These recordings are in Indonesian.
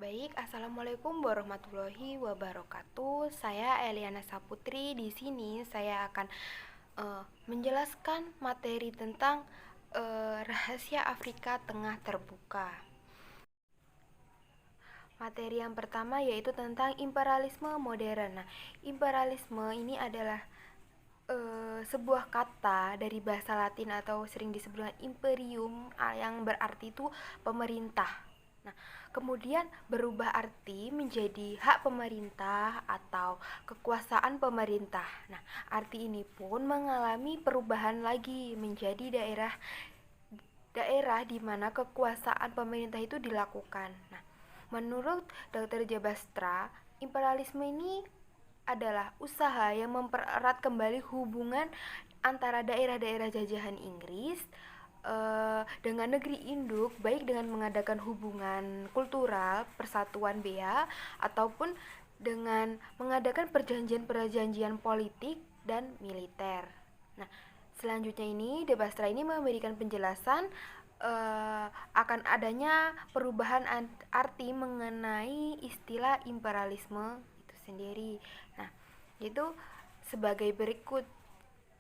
Baik, Assalamualaikum warahmatullahi wabarakatuh. Saya Eliana Saputri. Di sini saya akan menjelaskan materi tentang rahasia Afrika Tengah terbuka. Materi yang pertama yaitu tentang imperialisme modern. Nah, imperialisme ini adalah sebuah kata dari bahasa Latin atau sering disebut dengan imperium yang berarti itu pemerintah. Nah, kemudian berubah arti menjadi hak pemerintah atau kekuasaan pemerintah. Nah, arti ini pun mengalami perubahan lagi menjadi daerah di mana kekuasaan pemerintah itu dilakukan. Nah, menurut Dr. Jabastra, imperialisme ini adalah usaha yang mempererat kembali hubungan antara daerah-daerah jajahan Inggris dengan negeri induk, baik dengan mengadakan hubungan kultural, persatuan bea, ataupun dengan mengadakan perjanjian-perjanjian politik dan militer. Nah, selanjutnya ini Debastra ini memberikan penjelasan akan adanya perubahan arti mengenai istilah imperialisme itu sendiri. Nah, itu sebagai berikut,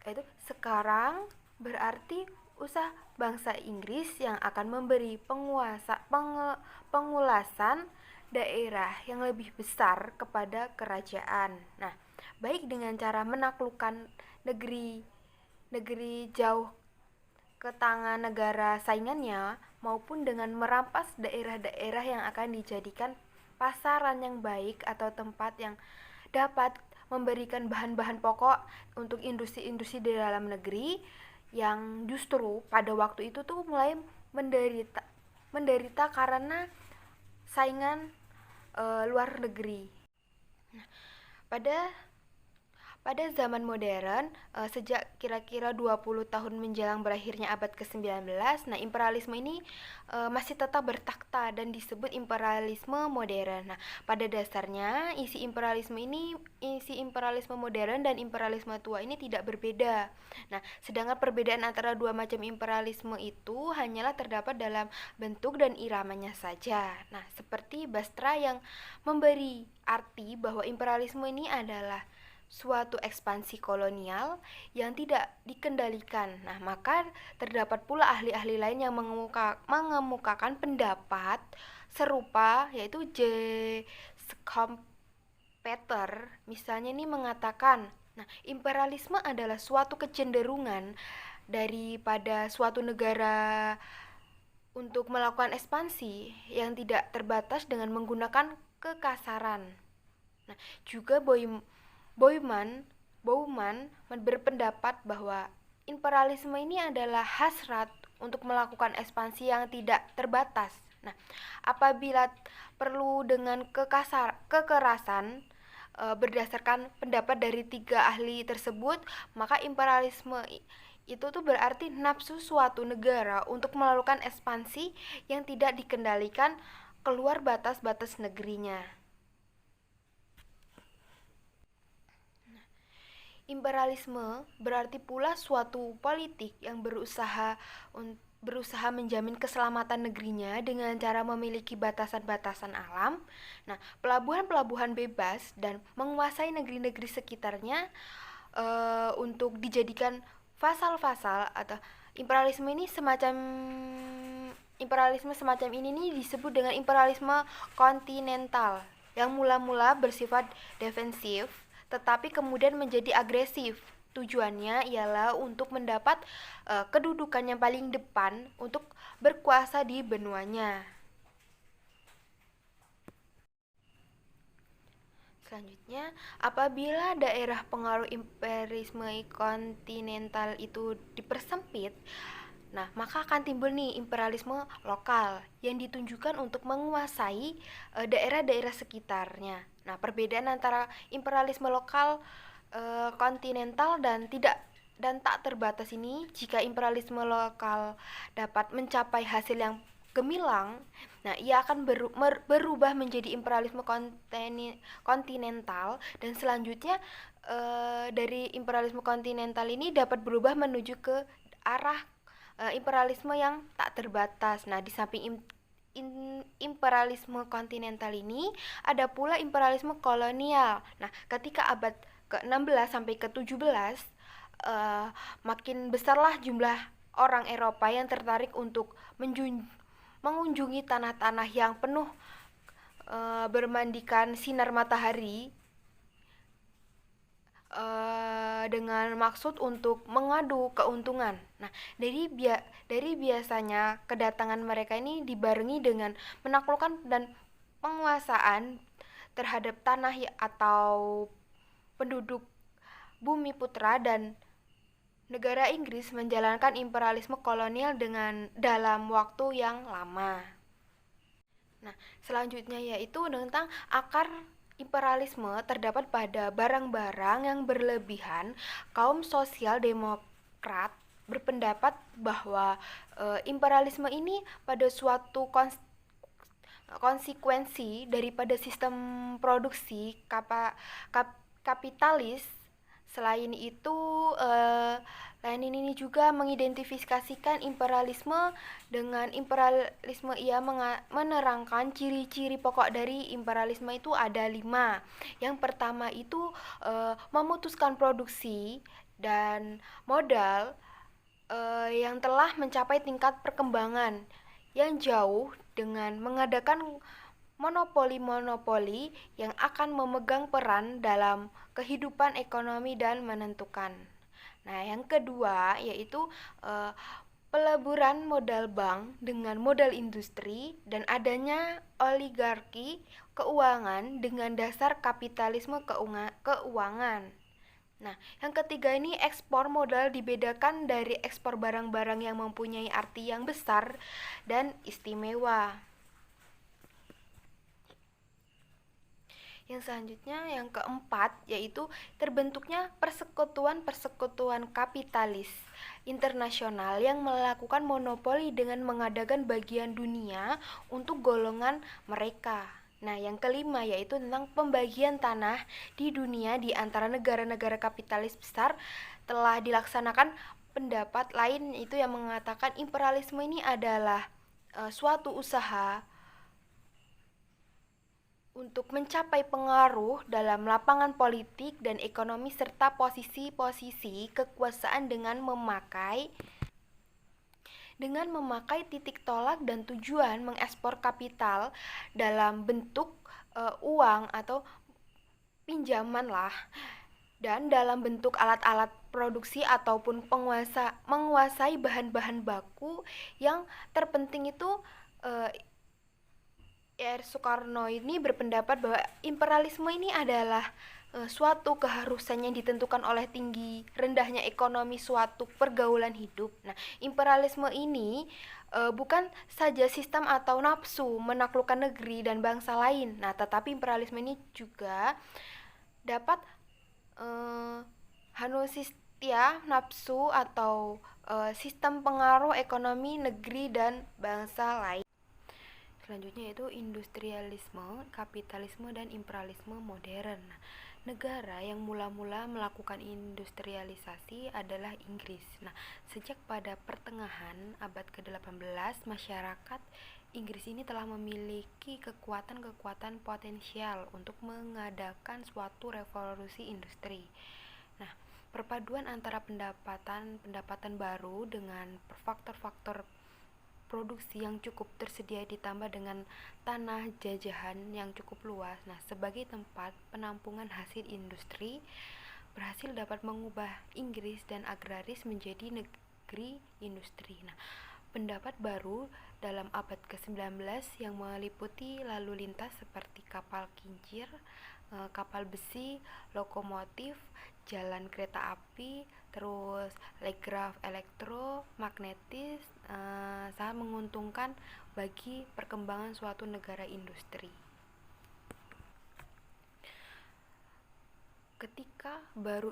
yaitu sekarang berarti usaha bangsa Inggris yang akan memberi pengulasan daerah yang lebih besar kepada kerajaan. Nah, baik dengan cara menaklukkan negeri jauh ke tangan negara saingannya maupun dengan merampas daerah-daerah yang akan dijadikan pasaran yang baik atau tempat yang dapat memberikan bahan-bahan pokok untuk industri-industri di dalam negeri yang justru pada waktu itu tuh mulai menderita karena saingan luar negeri. Nah, pada pada zaman modern, sejak kira-kira 20 tahun menjelang berakhirnya abad ke-19, nah imperialisme ini masih tetap bertakhta dan disebut imperialisme modern. Nah, pada dasarnya isi imperialisme modern dan imperialisme tua ini tidak berbeda. Nah, sedangkan perbedaan antara dua macam imperialisme itu hanyalah terdapat dalam bentuk dan iramanya saja. Nah, seperti Bastra yang memberi arti bahwa imperialisme ini adalah suatu ekspansi kolonial yang tidak dikendalikan. Nah, maka terdapat pula ahli-ahli lain yang mengemukakan pendapat serupa, yaitu J. Schumpeter misalnya ini mengatakan, nah, imperialisme adalah suatu kecenderungan daripada suatu negara untuk melakukan ekspansi yang tidak terbatas dengan menggunakan kekasaran. Nah, juga Bauman berpendapat bahwa imperialisme ini adalah hasrat untuk melakukan ekspansi yang tidak terbatas. Nah, apabila perlu dengan kekerasan berdasarkan pendapat dari tiga ahli tersebut, maka imperialisme itu tuh berarti nafsu suatu negara untuk melakukan ekspansi yang tidak dikendalikan keluar batas-batas negerinya. Imperialisme berarti pula suatu politik yang berusaha menjamin keselamatan negerinya dengan cara memiliki batasan-batasan alam. Nah, pelabuhan-pelabuhan bebas dan menguasai negeri-negeri sekitarnya untuk dijadikan fasal-fasal atau imperialisme semacam ini nih disebut dengan imperialisme kontinental yang mula-mula bersifat defensif tetapi kemudian menjadi agresif. Tujuannya ialah untuk mendapat kedudukan yang paling depan untuk berkuasa di benuanya. Selanjutnya, apabila daerah pengaruh imperialisme kontinental itu dipersempit, nah, maka akan timbul nih imperialisme lokal yang ditunjukkan untuk menguasai daerah-daerah sekitarnya. Nah, perbedaan antara imperialisme lokal kontinental dan tak terbatas ini, jika imperialisme lokal dapat mencapai hasil yang gemilang, nah ia akan berubah menjadi imperialisme kontinental dan selanjutnya dari imperialisme kontinental ini dapat berubah menuju ke arah imperialisme yang tak terbatas. Nah, di samping imperialisme kontinental ini, ada pula imperialisme kolonial. Nah, ketika abad ke-16 sampai ke-17, makin besarlah jumlah orang Eropa yang tertarik untuk mengunjungi tanah-tanah yang penuh bermandikan sinar matahari, dengan maksud untuk mengadu keuntungan. Nah, dari biasanya kedatangan mereka ini dibarengi dengan menaklukkan dan penguasaan terhadap tanah atau penduduk bumi putra, dan negara Inggris menjalankan imperialisme kolonial dalam waktu yang lama. Nah, selanjutnya yaitu tentang akar imperialisme terdapat pada barang-barang yang berlebihan. Kaum sosial demokrat berpendapat bahwa imperialisme ini pada suatu konsekuensi daripada sistem produksi kapitalis. Selain itu, Lenin ini juga mengidentifikasikan imperialisme. Dengan imperialisme ia menerangkan ciri-ciri pokok dari imperialisme itu ada 5. Yang pertama itu memutuskan produksi dan modal yang telah mencapai tingkat perkembangan yang jauh dengan mengadakan monopoli-monopoli yang akan memegang peran dalam kehidupan ekonomi dan menentukan. Nah, yang kedua yaitu peleburan modal bank dengan modal industri dan adanya oligarki keuangan dengan dasar kapitalisme keuangan. Nah, yang ketiga ini ekspor modal dibedakan dari ekspor barang-barang yang mempunyai arti yang besar dan istimewa. Yang selanjutnya, yang keempat, yaitu terbentuknya persekutuan-persekutuan kapitalis internasional yang melakukan monopoli dengan mengadakan bagian dunia untuk golongan mereka. Nah, yang kelima yaitu tentang pembagian tanah di dunia di antara negara-negara kapitalis besar. Telah dilaksanakan pendapat lain itu yang mengatakan imperialisme ini adalah suatu usaha untuk mencapai pengaruh dalam lapangan politik dan ekonomi serta posisi-posisi kekuasaan dengan memakai titik tolak dan tujuan mengekspor kapital dalam bentuk uang atau pinjaman lah, dan dalam bentuk alat-alat produksi ataupun menguasai bahan-bahan baku. Yang terpenting itu Soekarno ini berpendapat bahwa imperialisme ini adalah suatu keharusan yang ditentukan oleh tinggi rendahnya ekonomi suatu pergaulan hidup. Nah, imperialisme ini bukan saja sistem atau nafsu menaklukkan negeri dan bangsa lain. Nah, tetapi imperialisme ini juga dapat hanusistia nafsu atau sistem pengaruh ekonomi negeri dan bangsa lain. Selanjutnya yaitu industrialisme, kapitalisme, dan imperialisme modern. Negara yang mula-mula melakukan industrialisasi adalah Inggris. Nah, sejak pada pertengahan abad ke-18, masyarakat Inggris ini telah memiliki kekuatan-kekuatan potensial untuk mengadakan suatu revolusi industri. Nah, perpaduan antara pendapatan baru dengan faktor-faktor produksi yang cukup tersedia ditambah dengan tanah jajahan yang cukup luas. Nah, sebagai tempat penampungan hasil industri, berhasil dapat mengubah Inggris dan agraris menjadi negeri industri. Nah, pendapat baru dalam abad ke-19 yang meliputi lalu lintas seperti kapal kincir, kapal besi, lokomotif, jalan kereta api, terus telegraf elektromagnetis, sangat menguntungkan bagi perkembangan suatu negara industri. Ketika baru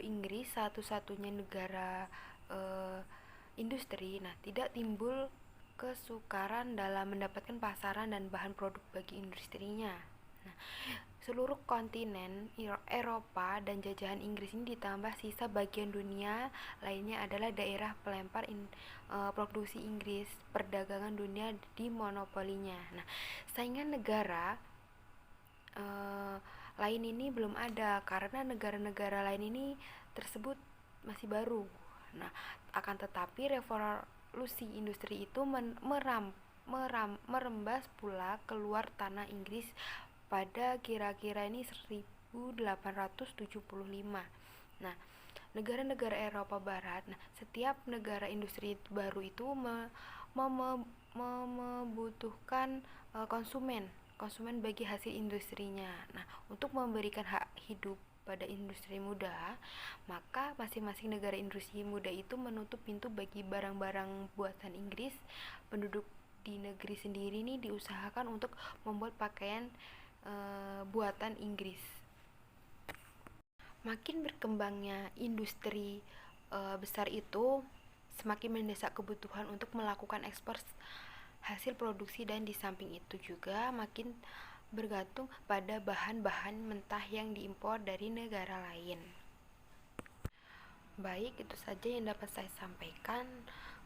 Inggris satu-satunya negara industri, nah tidak timbul kesukaran dalam mendapatkan pasaran dan bahan produk bagi industrinya. Seluruh kontinen Eropa dan jajahan Inggris ini ditambah sisa bagian dunia lainnya adalah daerah pelempar produksi Inggris. Perdagangan dunia dimonopolinya. Nah, saingan negara eh, lain ini belum ada karena negara-negara lain ini tersebut masih baru. Nah, akan tetapi revolusi industri itu merembas pula keluar tanah Inggris pada kira-kira ini 1875. Nah, negara-negara Eropa Barat, nah setiap negara industri baru itu membutuhkan konsumen bagi hasil industrinya. Nah, untuk memberikan hak hidup pada industri muda, maka masing-masing negara industri muda itu menutup pintu bagi barang-barang buatan Inggris. Penduduk di negeri sendiri ini diusahakan untuk membuat pakaian buatan Inggris. Makin berkembangnya industri besar itu semakin mendesak kebutuhan untuk melakukan ekspor hasil produksi, dan di samping itu juga makin bergantung pada bahan-bahan mentah yang diimpor dari negara lain. Baik, itu saja yang dapat saya sampaikan.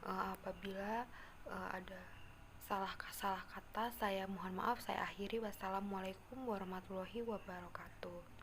Apabila ada salah kata, saya mohon maaf. Saya akhiri. Wassalamualaikum warahmatullahi wabarakatuh.